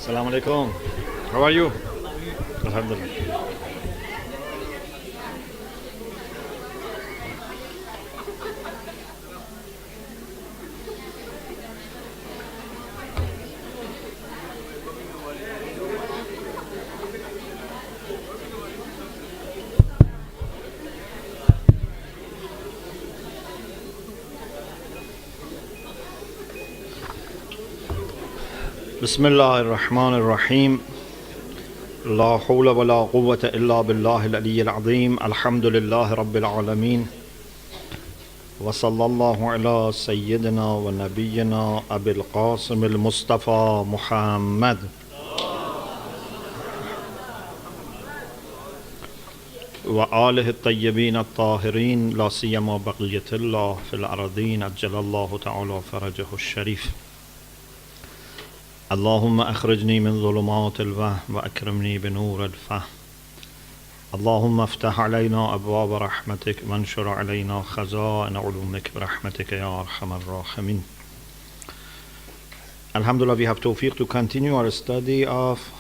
Assalamu alaikum. How are you? Alhamdulillah. بسم الله الرحمن الرحيم لا حول ولا قوة إلا بالله العلي العظيم الحمد لله رب العالمين وصلى الله على سيدنا ونبينا أبي القاسم المصطفى محمد وآله الطيبين الطاهرين لا سيما بقية الله في الأرضين عجل الله تعالى فرجه الشريف اللهم أخرجني من ظلمات الوهم وأكرمني بنور الفهم اللهم افتح علينا أبواب رحمتك وانشر علينا خزائن علومك برحمتك يا أرحم الراحمين. Alhamdulillah, we have tawfiq to continue our study of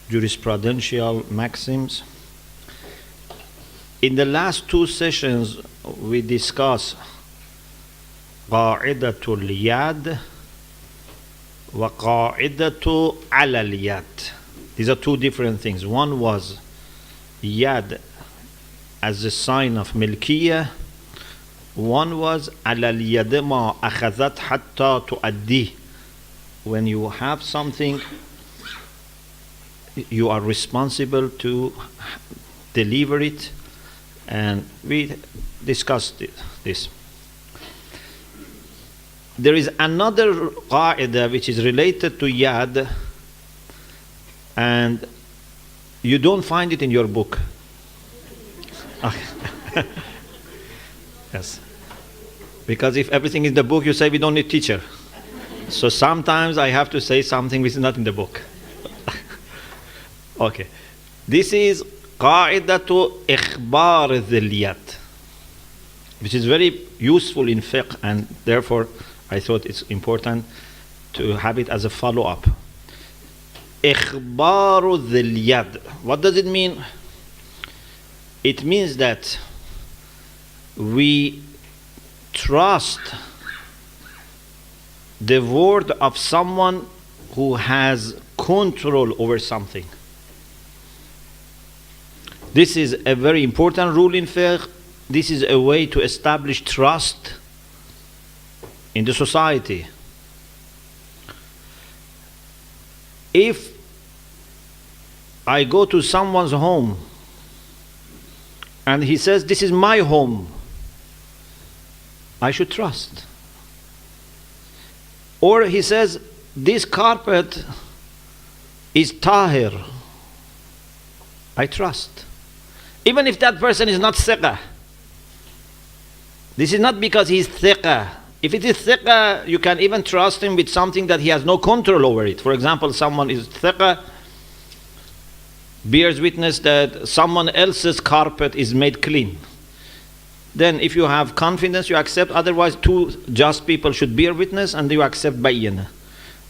jurisprudential maxims. In the last two sessions we discussed قاعدة اليد وَقَاعِدَةُ عَلَى الْيَدِ. These are two different things. One was yad as a sign of milkiyah. One was عَلَى الْيَدِ مَا أَخَذَتْ حَتَّى تُؤَدِّيهِ. When you have something, you are responsible to deliver it. And we discussed this. There is another qaida which is related to yad, and you don't find it in your book. Okay. Yes. Because if everything is in the book, you say we don't need teacher. So sometimes I have to say something which is not in the book. Okay. This is qaidatu ikhbar dhil yad, which is very useful in fiqh, and therefore I thought it's important to have it as a follow-up. Ikhbaru dhil yad. What does it mean? It means that we trust the word of someone who has control over something. This is a very important rule in fiqh. This is a way to establish trust in the society. If I go to someone's home and he says, this is my home, I should trust. Or he says, this carpet is tahir, I trust. Even if that person is not thiqah. This is not because he is thiqah. If it is thiqah, you can even trust him with something that he has no control over it. For example, someone is thiqah, bears witness that someone else's carpet is made clean. Then if you have confidence, you accept. Otherwise, two just people should bear witness and you accept bayyana.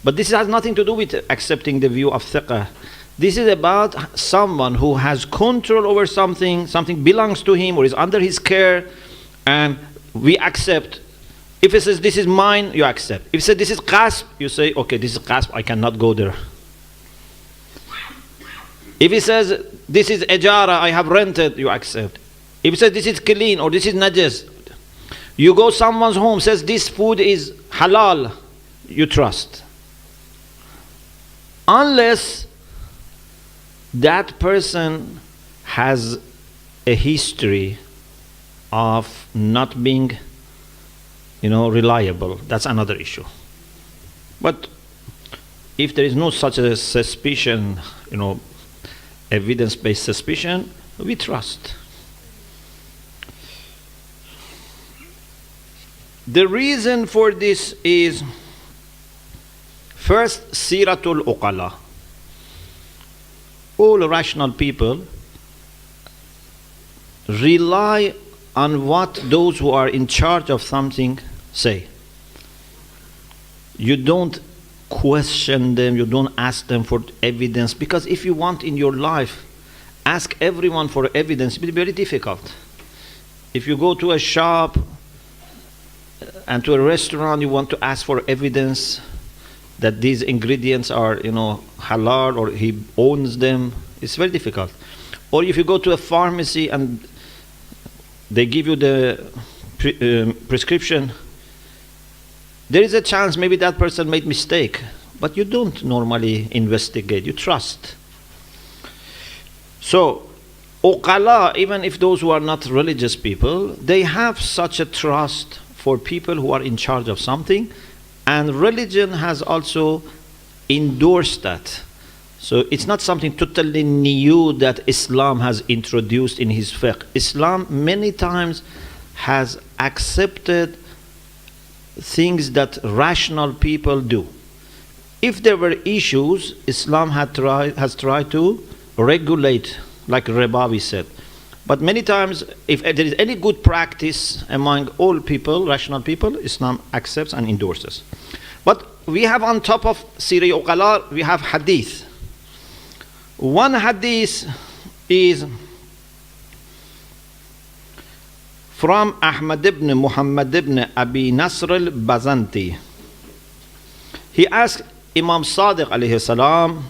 But this has nothing to do with accepting the view of thiqah. This is about someone who has control over something, something belongs to him or is under his care, and we accept. If he says, this is mine, you accept. If he says, this is qasb, you say, okay, this is qasb, I cannot go there. If he says, this is ejara, I have rented, you accept. If he says, this is clean or this is najis, you go someone's home, says, this food is halal, you trust. Unless that person has a history of not being reliable. That's another issue. But if there is no such a suspicion, evidence-based suspicion, we trust. The reason for this is, first, siratul uqala. All rational people rely on what those who are in charge of something say. You don't question them, you don't ask them for evidence, because if you want in your life, ask everyone for evidence, it will be very difficult. If you go to a shop and to a restaurant, you want to ask for evidence that these ingredients are, halal, or he owns them, it's very difficult. Or if you go to a pharmacy and they give you the prescription, there is a chance maybe that person made mistake, but you don't normally investigate, you trust. So, uqala, even if those who are not religious people, they have such a trust for people who are in charge of something, and religion has also endorsed that. So it's not something totally new that Islam has introduced in his fiqh. Islam many times has accepted things that rational people do. If there were issues, Islam has tried to regulate, like Rebawi said. But many times, if there is any good practice among all people, rational people, Islam accepts and endorses. But we have on top of Siri Uqala, we have hadith. One hadith is from Ahmad ibn Muhammad ibn Abi Nasr al-Bazanti. He asked Imam Sadiq alayhi salam,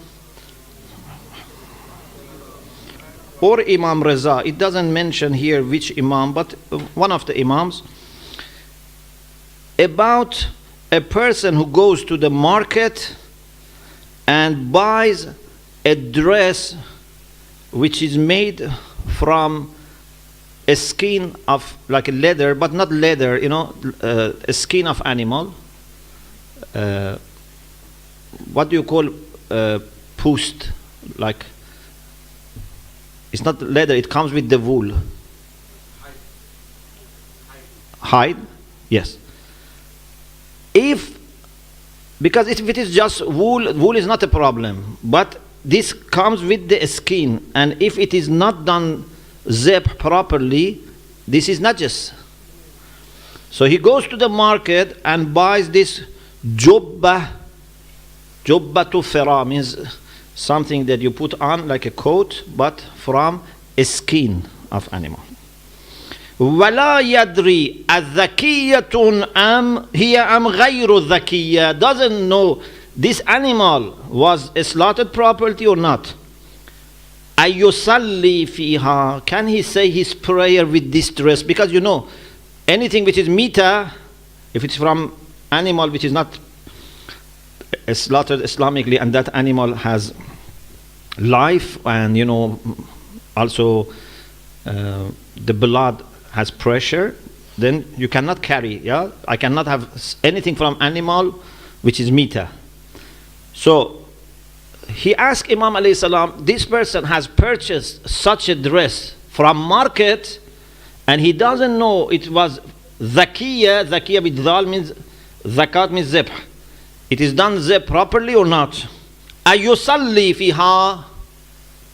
or Imam Reza, it doesn't mention here which Imam, but one of the Imams, about a person who goes to the market and buys a dress which is made from a skin of, like a leather, but not leather, a skin of animal. What do you call pust? Like, it's not leather, it comes with the wool. Hide? Yes. Because if it is just wool is not a problem. But this comes with the skin, and if it is not done zeb properly, this is najis. So he goes to the market and buys this jubba. Jubba to fira means something that you put on like a coat, but from a skin of animal. ولا يدري الذكية أم هي أم غير الذكية, doesn't know this animal was a slaughtered property or not. أيصلي فيها, can he say his prayer with this dress? Because anything which is mita, if it's from animal which is not slaughtered Islamically, and that animal has life, and also the blood has pressure, then you cannot carry. I cannot have anything from animal which is mita. So he asked Imam alayhi salam, this person has purchased such a dress from market and he doesn't know it was zakiya with dhal means zakat means zibh. It is done zeb properly or not? Ayusalli fiha,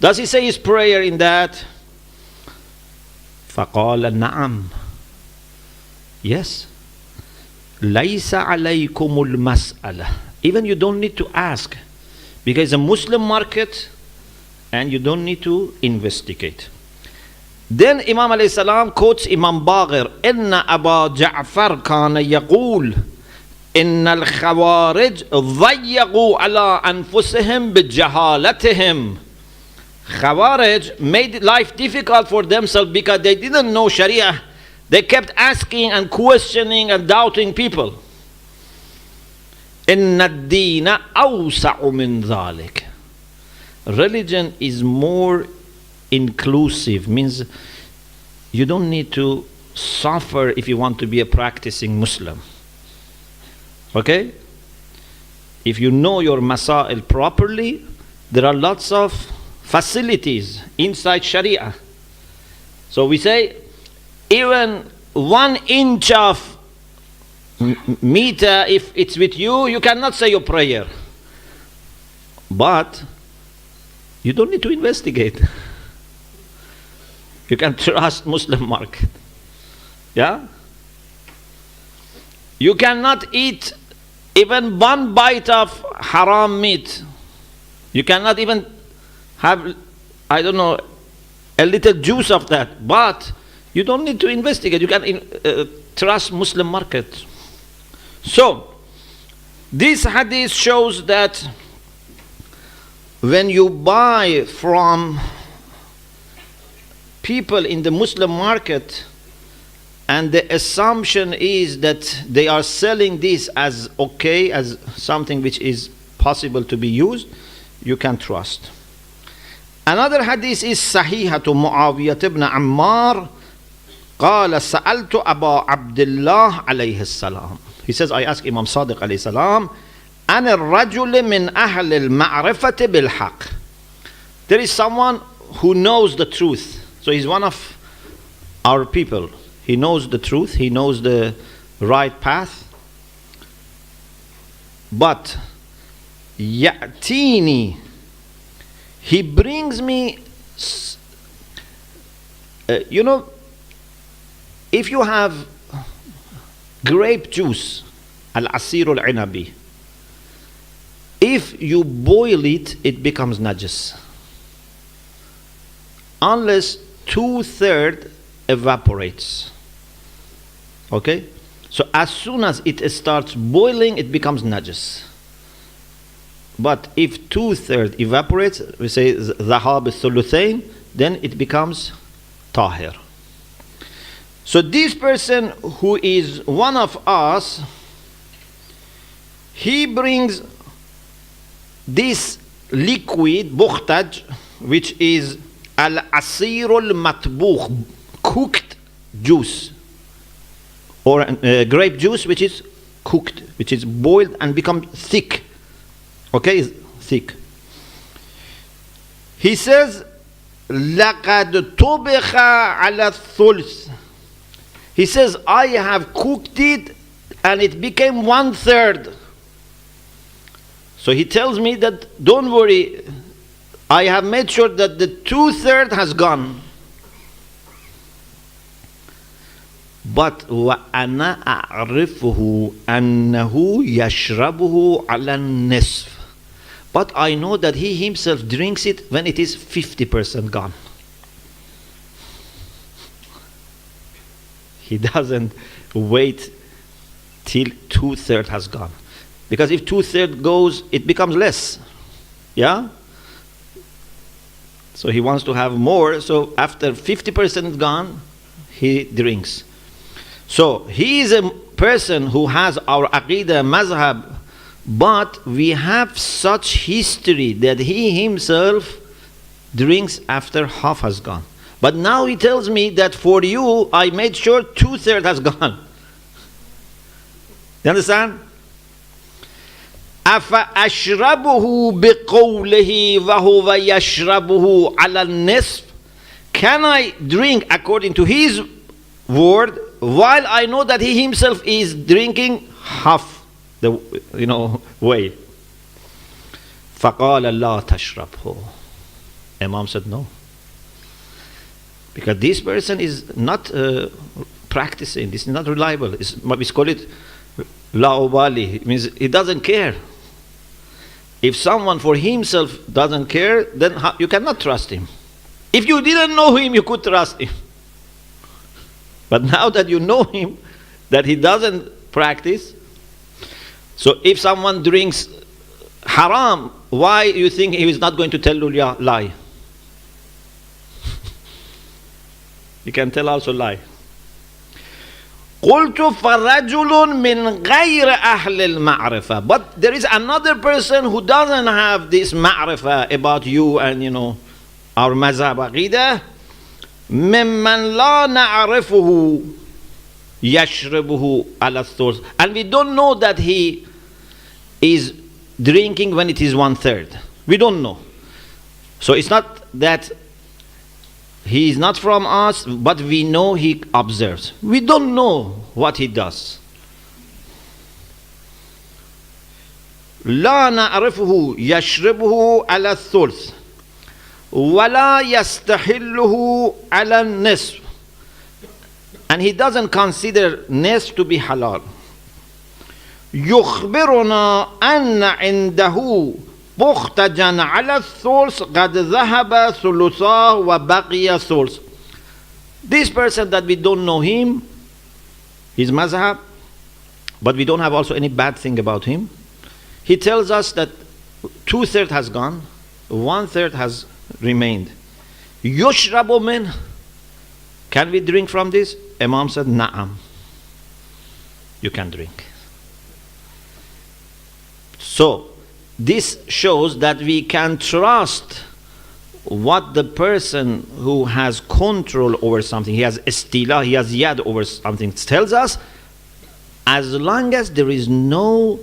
does he say his prayer in that? فقال نعم, yes. ليس عليكم المسألة, even you don't need to ask, because it's a Muslim market and you don't need to investigate. Then Imam alayhi salam quotes Imam Baghir, إن أبا جعفر كان يقول إن الخوارج ضيقوا على أنفسهم بجهالتهم. Khawarij made life difficult for themselves because they didn't know Sharia. They kept asking and questioning and doubting people. إن الدين أوسع من ذلك. Religion is more inclusive, means you don't need to suffer if you want to be a practicing Muslim. Okay? If you know your masail properly, there are lots of facilities inside Sharia. So we say, even 1 inch of meter, if it's with you, you cannot say your prayer. But you don't need to investigate. You can trust Muslim market. Yeah? You cannot eat even one bite of haram meat, you cannot even have, I don't know, a little juice of that. But you don't need to investigate. You can trust Muslim market. So, this hadith shows that when you buy from people in the Muslim market and the assumption is that they are selling this as okay, as something which is possible to be used, you can trust. Another hadith is Sahihatu Muawiyah ibn Ammar قال سألت أبا عبد الله عليه السلام. He says, I asked Imam Sadiq عليه السلام عن الرجل من أهل المعرفة بالحق. There is someone who knows the truth. So he's one of our people. He knows the truth. He knows the right path. But يأتيني, he brings me, if you have grape juice, al-asir al-inabi, if you boil it, it becomes najis. Unless 2/3 evaporates. Okay? So as soon as it starts boiling, it becomes najis. But if 2/3 evaporates, we say dhahab al-thuluthain, then it becomes tahir. So this person who is one of us, he brings this liquid bukhtaj, which is al-asir al-matbukh, cooked juice, or grape juice which is cooked, which is boiled and become thick. Okay, thick. He says لَقَدْ طُبِخَ عَلَى الثُّلْثِ. He says, I have cooked it and it became 1/3. So he tells me that, don't worry, I have made sure that the 2/3 has gone. But وَأَنَا أَعْرِفُهُ أَنَّهُ يَشْرَبُهُ عَلَى النِّصْفِ. But I know that he himself drinks it when it is 50% gone. He doesn't wait till 2/3 has gone. Because if 2/3 goes, it becomes less. Yeah? So he wants to have more. So after 50% gone, he drinks. So he is a person who has our aqidah, mazhab, but we have such history that he himself drinks after half has gone. But now he tells me that for you, I made sure 2/3 has gone. You understand? أَفَأَشْرَبُهُ بِقَوْلِهِ وَهُوَ يَشْرَبُهُ عَلَى النِّصْفِ. Can I drink according to his word, while I know that he himself is drinking half the way? فَقَالَ لَا تَشْرَبْهُ. Imam said no. Because this person is not practicing, this is not reliable. We call it la ubali. It means he doesn't care. If someone for himself doesn't care, then you cannot trust him. If you didn't know him, you could trust him. But now that you know him, that he doesn't practice, so if someone drinks haram, why you think he is not going to tell you lie? You can tell also lie. قلت فرجل من غير أهل المعرفة. But there is another person who doesn't have this ma'rifah about you and our mazhab aqidah. ممن لا نعرفه يشربه على الثلث. And we don't know that he is drinking when it is 1/3. We don't know. So it's not that he is not from us, but we know he observes. We don't know what he does. لا نعرفه يشربه على الثلث ولا يستحله على النصف. And he doesn't consider nisf to be halal. يخبرنا أن عنده مختجا على الثلث قد ذهب ثلثاه وبقي ثلث. This person that we don't know him, his mazhab, but we don't have also any bad thing about him. He tells us that 2/3 has gone, 1/3 has remained. Yushrabu min, can we drink from this? Imam said, Na'am, you can drink. So, this shows that we can trust what the person who has control over something, he has istila, he has yad over something, tells us, as long as there is no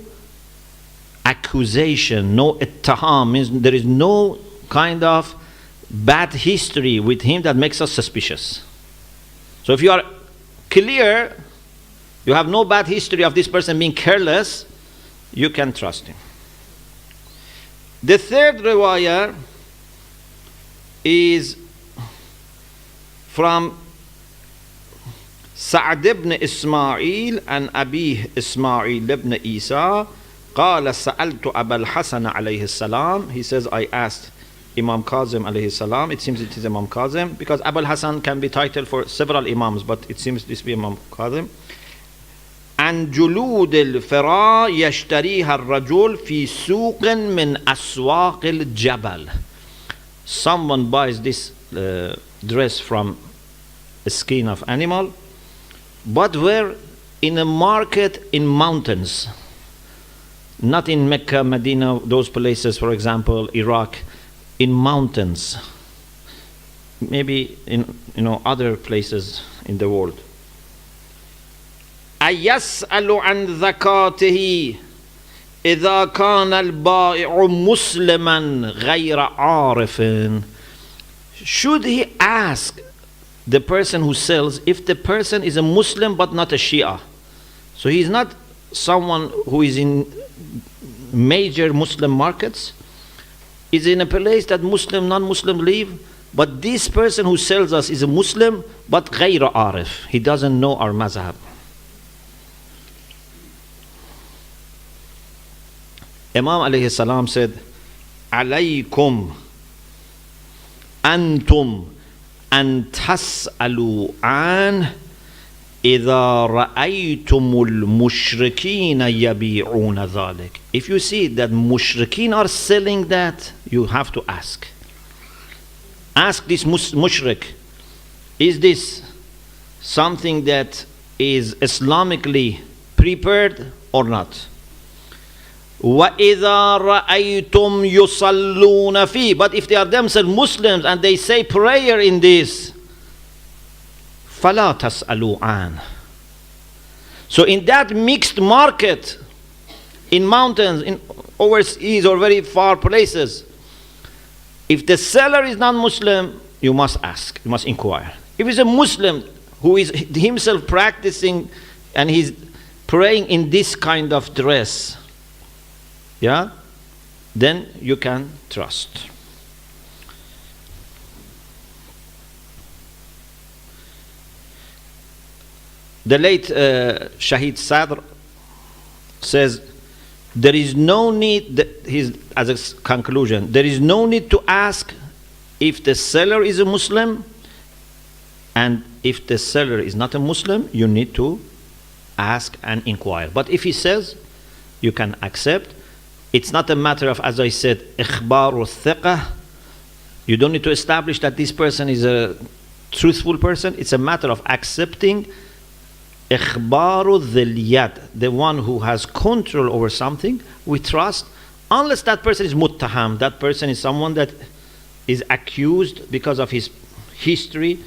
accusation, no ittiham, means there is no kind of bad history with him that makes us suspicious. So if you are clear, you have no bad history of this person being careless, you can trust him. The third riwayah is from Sa'd ibn Ismail and Abih Ismail ibn Isa. قال سألت أبا الحسن عليه السلام. He says, I asked Imam Kazim alayhi salam. It seems it is Imam Kazim, because Abu al-Hasan can be titled for several Imams, but it seems this be Imam Kazim. عن جلود الفراء يشتريها الرجل في سوق من أسواق الجبل. Someone buys this dress from a skin of animal, but where? In a market in mountains, not in Mecca, Medina, those places, for example, Iraq, in mountains, maybe in other places in the world. أيسأل عن زكاته إذا كان البائع مسلما غير عارف. Should he ask the person who sells if the person is a Muslim but not a Shia? So he is not someone who is in major Muslim markets, is in a place that Muslim, non-Muslim live, but this person who sells us is a Muslim but غير عارف, he doesn't know our mazhab. Imam alayhi salam said, alaykum antum an tas'alu an idha ra'aytumul mushrikina yabi'una dhalik. If you see that mushrikeen are selling that, you have to ask. Ask this mushrik, is this something that is Islamically prepared or not? وَإِذَا رَأَيْتُمْ يُصَلُّونَ فِيهِ. But if they are themselves Muslims and they say prayer in this, فَلَا تَسْأَلُوا عَنْ. So in that mixed market, in mountains, in overseas or very far places, if the seller is non-Muslim, you must ask, you must inquire. If it's a Muslim who is himself practicing and he's praying in this kind of dress, yeah, then you can trust. The late Shahid Sadr says, there is no need, as a conclusion, there is no need to ask if the seller is a Muslim, and if the seller is not a Muslim, you need to ask and inquire. But if he says, you can accept. It's not a matter of, as I said, ikhbaru thiqah. You don't need to establish that this person is a truthful person. It's a matter of accepting ikhbaru dhil yad, the one who has control over something. We trust, unless that person is muttaham, that person is someone that is accused because of his history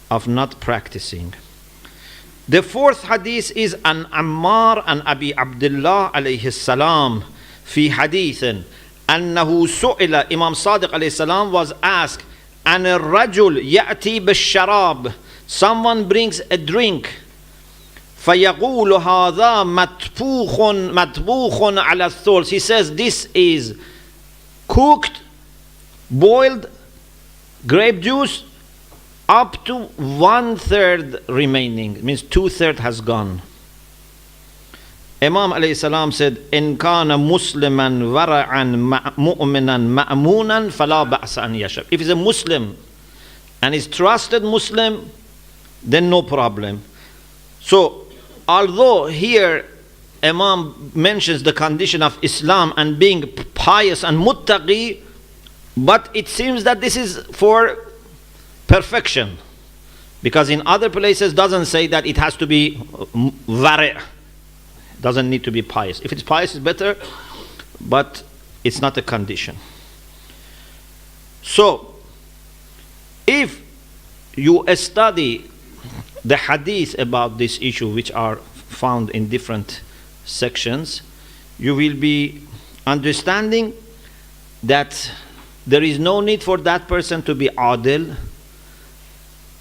of not practicing. The fourth hadith is an Ammar and Abi Abdullah alayhi salam. في حديث أنه سئل, Imam Sadiq alayhi salam was asked, عن الرجل يأتي بالشراب, someone brings a drink, فيقول هذا مطبوخ على الثلث. He says this is cooked, boiled grape juice up to 1/3 remaining, means 2/3 has gone. Imam alayhi salam said, "In kana musliman wara'an mu'minan ma'munan fala ba'sa an yashab." If he's a Muslim and is trusted Muslim, then no problem. So, although here Imam mentions the condition of Islam and being pious and muttaqi, but it seems that this is for perfection, because in other places doesn't say that it has to be wari'. Doesn't need to be pious. If it's pious, it's better, but it's not a condition. So, if you study the hadith about this issue, which are found in different sections, you will be understanding that there is no need for that person to be adil,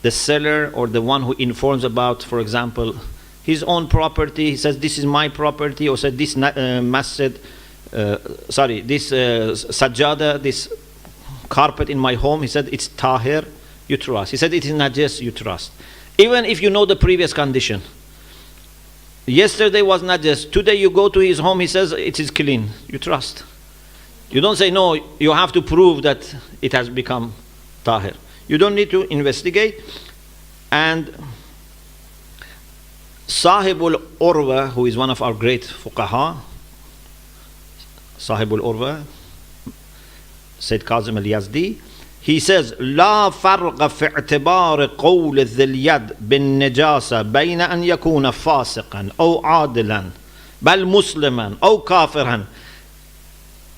the seller or the one who informs about, for example, his own property. He says, this is my property, or said, this masjid, this sajjada, this carpet in my home, he said, it's tahir, you trust. He said, it is najis, you trust. Even if you know the previous condition. Yesterday was najis, today you go to his home, he says, it is clean, you trust. You don't say, no, you have to prove that it has become tahir. You don't need to investigate. And Sahibul Urwa, who is one of our great fuqaha, Sahibul Urwa, Sayyid Kazim al-Yazdi, he says, لا فرق في اعتبار قول ذي اليد بالنجاسة بين أن يكون فاسقا أو عادلا بل مسلما أو كافرا.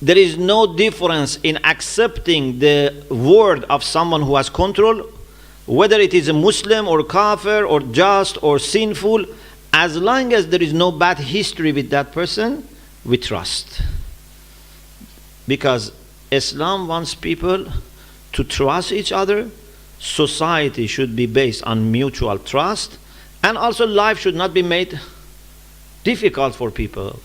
There is no difference in accepting the word of someone who has control, whether it is a Muslim or kafir or just or sinful, as long as there is no bad history with that person, we trust. Because Islam wants people to trust each other. Society should be based on mutual trust, and also life should not be made difficult for people.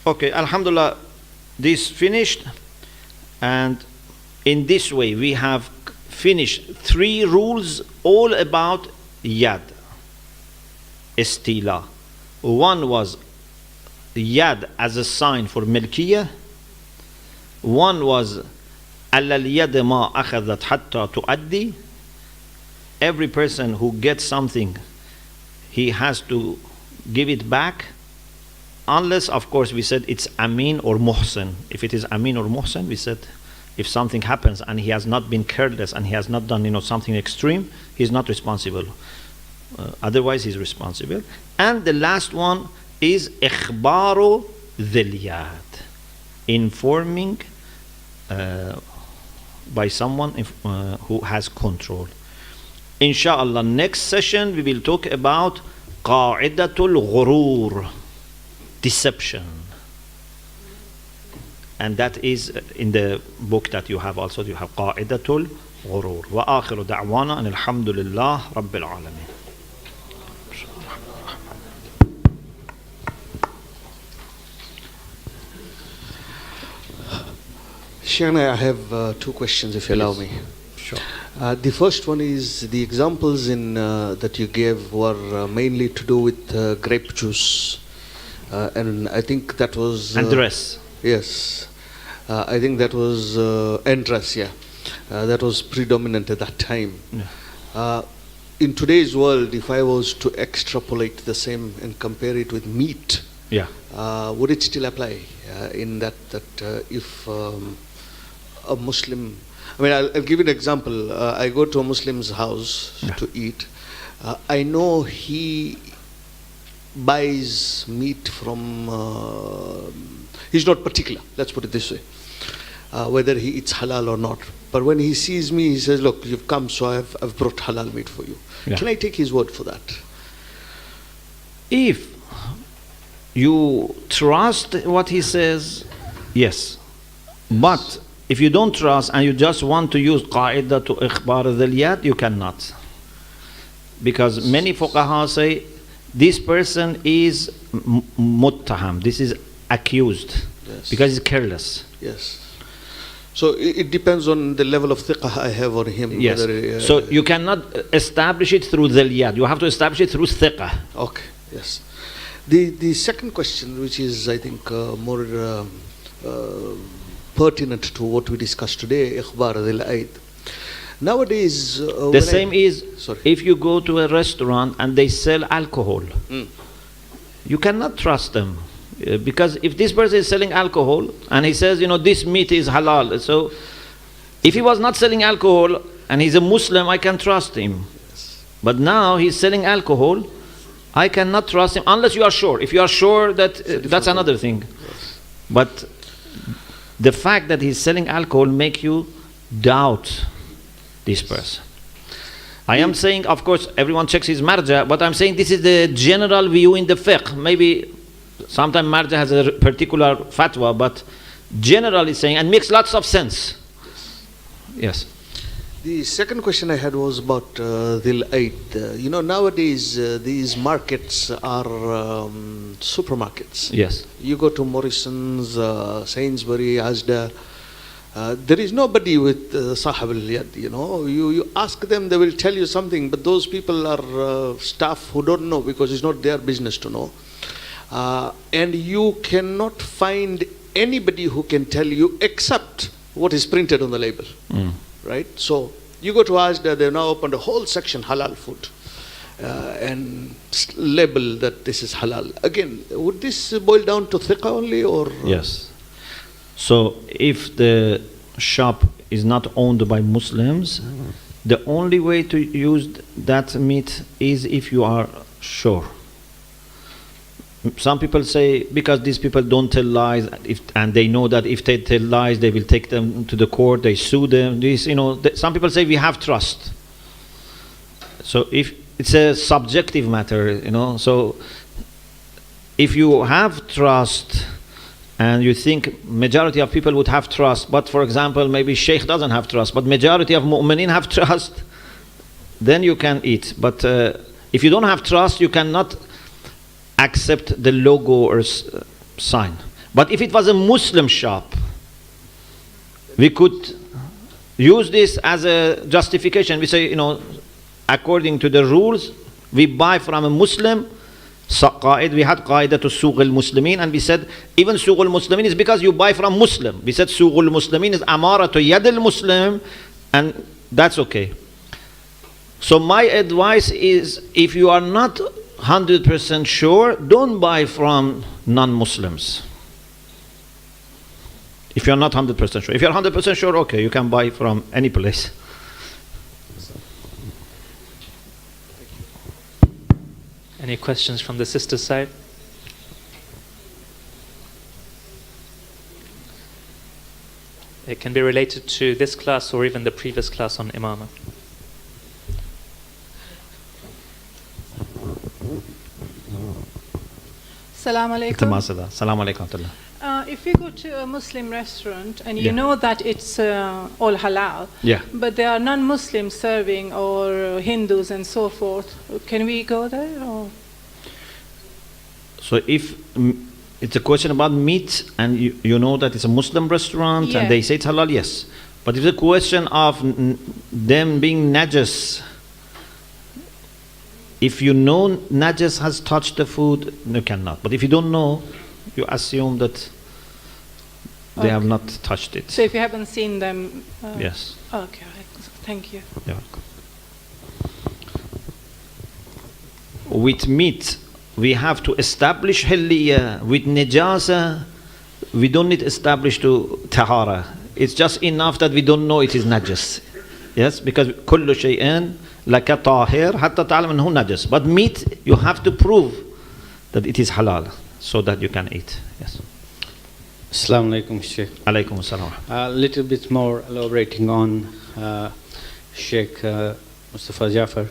Okay, alhamdulillah, this finished, and in this way we have finished 3 rules all about yad, istila. One was yad as a sign for milkiyah. One was ala al-yad ma akhadhat hatta tuaddi. Every person who gets something, he has to give it back, unless, of course, we said it's amin or muhsin. If it is amin or muhsin, we said if something happens and he has not been careless and he has not done something extreme, he's not responsible. Otherwise he's responsible. And the last one is ikhbaru dhil yad, informing by someone who has control. Inshallah, next session we will talk about qa'idatul ghurur, deception, and that is in the book that you have also. You have qa'idatul ghurur. Wa akhiru da'wana and alhamdulillah rabbil alamin. Sheikh, I have 2 questions, if you allow me. Sure. The first one is the examples in that you gave were mainly to do with grape juice, and I think that was and dress. Yes, I think that was and dress. Yeah, that was predominant at that time. Yeah. In today's world, if I was to extrapolate the same and compare it with meat, Yeah. would it still apply in that if a Muslim, I mean, I'll give you an example. I go to a Muslim's house to eat. I know he buys meat from, he's not particular, let's put it this way, whether he eats halal or not. But when he sees me, he says, look, you've come, so I've brought halal meat for you. Yeah. Can I take his word for that? If you trust what he says, yes. But if you don't trust and you just want to use qaida to ikhbar dhil yad, you cannot. Because many fuqaha say this person is muttaham, this is accused, Yes. because he's careless. Yes. So it depends on the level of thiqah I have on him. Yes. Whether, So you cannot establish it through dhiliyat. You have to establish it through thiqah. Okay, yes. The second question, which is I think more pertinent to what we discussed today, ikhbar dhil aid. Nowadays, The same is sorry. if you go to a restaurant and they sell alcohol, Mm. you cannot trust them. Because if this person is selling alcohol and he says, this meat is halal, so if he was not selling alcohol and he's a Muslim, I can trust him. But now he's selling alcohol, I cannot trust him unless you are sure. If you are sure that that's another thing. But the fact that he's selling alcohol make you doubt this person. I am saying, of course, everyone checks his marja, but I'm saying this is the general view in the fiqh. Maybe sometimes marja has a particular fatwa, but generally saying, and makes lots of sense. Yes. The second question I had was about Dhil Aid. Nowadays these markets are supermarkets. Yes. You go to Morrison's, Sainsbury, Asda. There is nobody with Sahab al-Yad, You ask them, they will tell you something, but those people are staff who don't know because it's not their business to know. And you cannot find anybody who can tell you except what is printed on the label. Mm. Right? So you go to Asda, they've now opened a whole section halal food and label that this is halal. Again, would this boil down to thiqah only or? Yes. So if the shop is not owned by Muslims, the only way to use that meat is if you are sure. Some people say because these people don't tell lies, and they know that if they tell lies, they will take them to the court. They sue them. Some people say we have trust. So if it's a subjective matter, So if you have trust, and you think majority of people would have trust, but for example, maybe Sheikh doesn't have trust, but majority of mu'mineen have trust, then you can eat. But if you don't have trust, you cannot accept the logo or sign. But if it was a Muslim shop, we could use this as a justification. We say, according to the rules, we buy from a Muslim. We had qaida to Suq al-Muslimin, and we said even Suq al-Muslimin is because you buy from Muslim. We said Suq al-Muslimin is amara to Yad al-Muslim, and that's okay. So my advice is, if you are not 100% sure, don't buy from non-Muslims. If you're not 100% sure. If you're 100% sure, okay, you can buy from any place. Any questions from the sister side? It can be related to this class or even the previous class on imama. Assalamu alaikum. Assalamu alaikum. If you go to a Muslim restaurant and you know that it's all halal, but there are non-Muslims serving or Hindus and so forth, can we go there? Or? So if it's a question about meat and you know that it's a Muslim restaurant and they say it's halal, yes. But if it's a question of them being najas, if you know najas has touched the food, you cannot. But if you don't know, you assume that they have not touched it. So if you haven't seen them... yes. Okay, thank you. You're welcome. With meat, we have to establish hilliya. With najasa, we don't need to establish to tahara. It's just enough that we don't know it is najas. Yes, because kullu shay'an laka tahir hatta ta'lam annahu najas. But meat, you have to prove that it is halal so that you can eat. Yes. Assalamu alaikum, Sheikh. Alaikum assalam. A little bit more elaborating on Sheikh Mustafa Jafar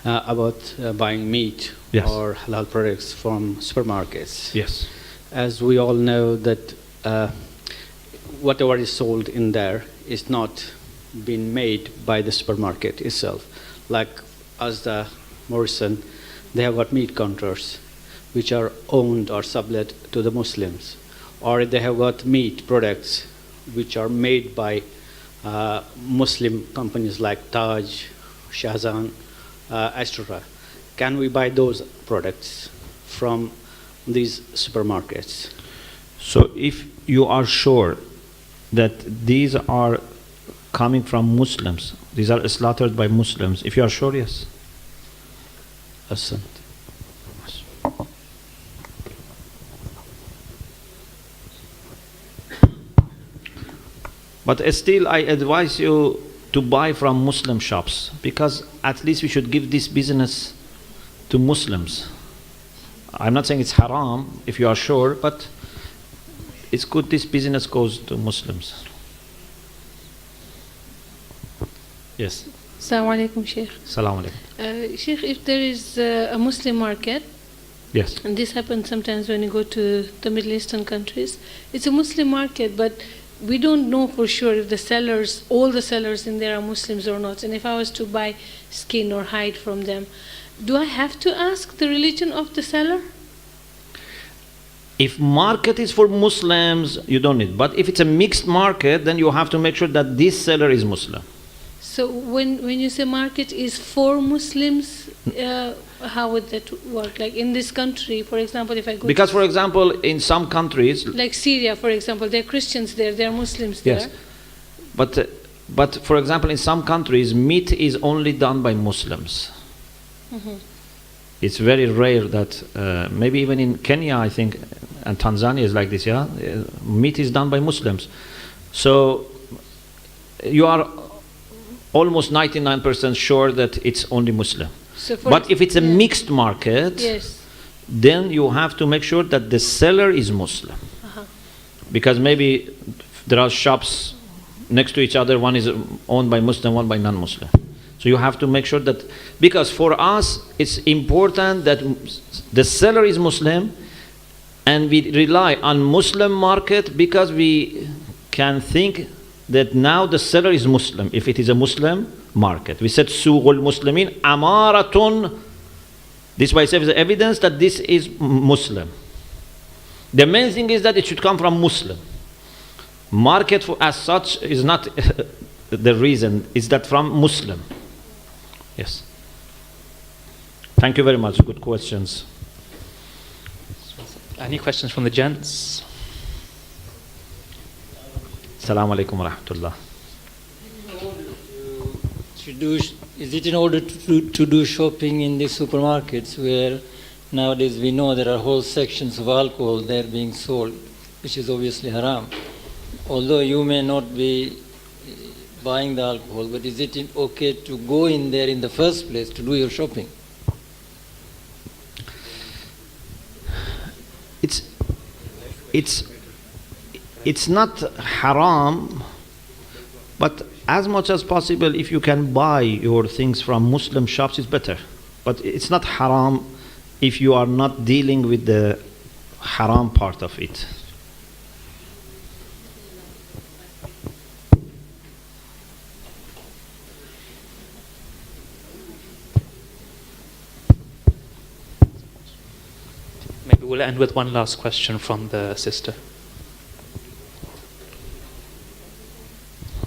about buying meat or halal products from supermarkets. Yes. As we all know that whatever is sold in there is not being made by the supermarket itself. Like Asda, Morrison, they have got meat counters which are owned or sublet to the Muslims. Or they have got meat products which are made by Muslim companies like Taj, Shahzan, etc. Can we buy those products from these supermarkets? So if you are sure that these are coming from Muslims, these are slaughtered by Muslims, if you are sure, yes. Assent. But still, I advise you to buy from Muslim shops, because at least we should give this business to Muslims. I'm not saying it's haram if you are sure, but it's good this business goes to Muslims. Yes. Assalamu alaikum, Sheikh. Assalamu alaikum. Sheikh, if there is a Muslim market, Yes. and this happens sometimes when you go to the Middle Eastern countries, it's a Muslim market, but we don't know for sure if the sellers, all the sellers in there are Muslims or not. And if I was to buy skin or hide from them, do I have to ask the religion of the seller? If market is for Muslims, you don't need. But if it's a mixed market, then you have to make sure that this seller is Muslim. So when you say market is for Muslims, how would that work? Like in this country, for example, if I go Because, for example, in some countries, like Syria, for example, there are Christians there, there are Muslims yes, there. but for example, in some countries, meat is only done by Muslims. Mm-hmm. It's very rare that maybe even in Kenya, I think, and Tanzania is like this. Yeah, meat is done by Muslims. So you are almost 99% sure that it's only Muslim. So for But if it's a mixed market, yes. then you have to make sure that the seller is Muslim. Uh-huh. Because maybe there are shops next to each other, one is owned by Muslim, one by non-Muslim. So you have to make sure that, because for us it's important that the seller is Muslim, and we rely on Muslim market because we can think that now the seller is Muslim if it is a Muslim market. We said Suqul Muslimin Amaratun. This by itself is evidence that this is Muslim. The main thing is that it should come from Muslim. Market for, as such is not the reason, is that from Muslim. Yes. Thank you very much. Good questions. Any questions from the gents? Assalamu alaikum wa rahmatullah. Is it in order to do shopping in the supermarkets where nowadays we know there are whole sections of alcohol there being sold, which is obviously haram? Although you may not be buying the alcohol, but is it okay to go in there in the first place to do your shopping? It's not haram, but as much as possible, if you can buy your things from Muslim shops, it's better. But it's not haram if you are not dealing with the haram part of it. Maybe we'll end with one last question from the sister.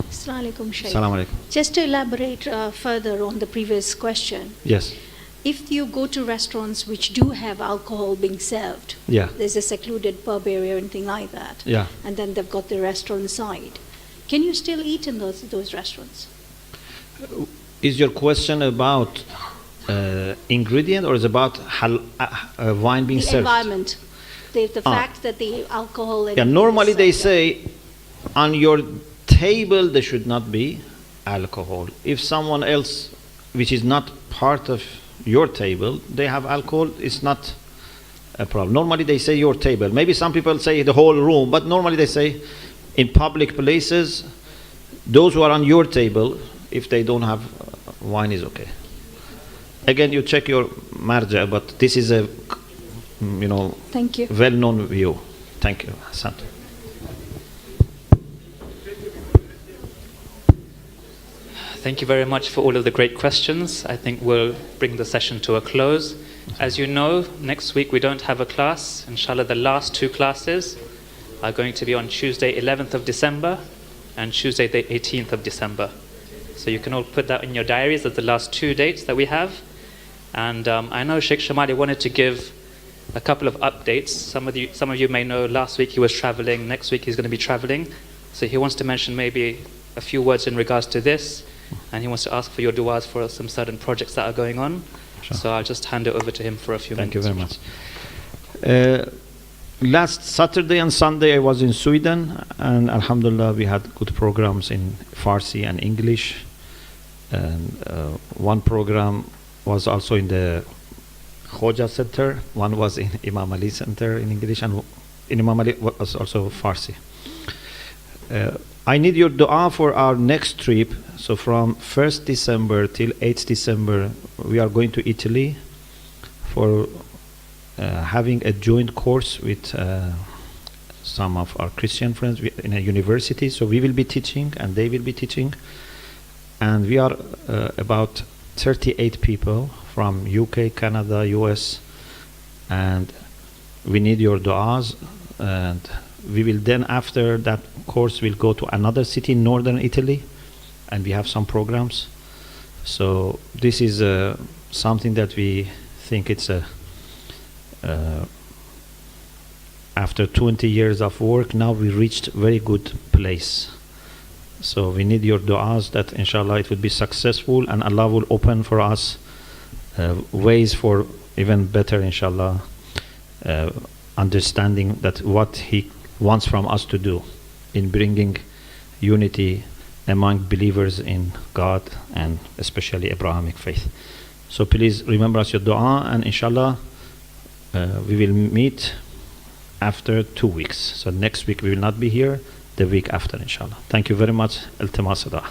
Assalamu alaikum, Sheikh. Assalamu alaikum. Just to elaborate further on the previous question, Yes. if you go to restaurants which do have alcohol being served, Yeah. there's a secluded pub area or anything like that, Yeah. and then they've got the restaurant side, can you still eat in those restaurants? Is your question about ingredient, or is about wine being The served? environment, the fact that the alcohol... and Yeah, normally they is served say on your table there should not be alcohol. If someone else, which is not part of your table, they have alcohol, it's not a problem. Normally they say your table. Maybe some people say the whole room, but normally they say in public places, those who are on your table, if they don't have wine, is okay. Again, you check your marja, but this is a, Thank you. well-known view. Thank you, Hassan. Thank you very much for all of the great questions. I think we'll bring the session to a close. As you know, next week we don't have a class. Inshallah, the last two classes are going to be on Tuesday 11th of December and Tuesday the 18th of December. So you can all put that in your diaries as the last 2 dates that we have. And I know Sheikh Shomali wanted to give a couple of updates. Some of you may know last week he was traveling, next week he's going to be traveling. So he wants to mention maybe a few words in regards to this, and he wants to ask for your du'as for some certain projects that are going on. Sure. So I'll just hand it over to him for a few minutes. Thank you very much. Last Saturday and Sunday I was in Sweden, and alhamdulillah we had good programs in Farsi and English. And one program was also in the Khoja Center, one was in Imam Ali Center in English, and in Imam Ali was also Farsi. I need your dua for our next trip. So from 1st December till 8th December, we are going to Italy for having a joint course with some of our Christian friends in a university. So we will be teaching and they will be teaching. And we are about 38 people from UK, Canada, US, and we need your du'as. And we will then, after that course, we'll go to another city in northern Italy, and we have some programs. So this is something that we think it's after 20 years of work, now we reached a very good place. So we need your du'as that inshallah it will be successful, and Allah will open for us ways for even better inshallah understanding that what He wants from us to do in bringing unity among believers in God and especially Abrahamic faith. So please remember us your dua, and inshallah we will meet after 2 weeks. So next week we will not be here, the week after inshallah. Thank you very much. Iltimas dua.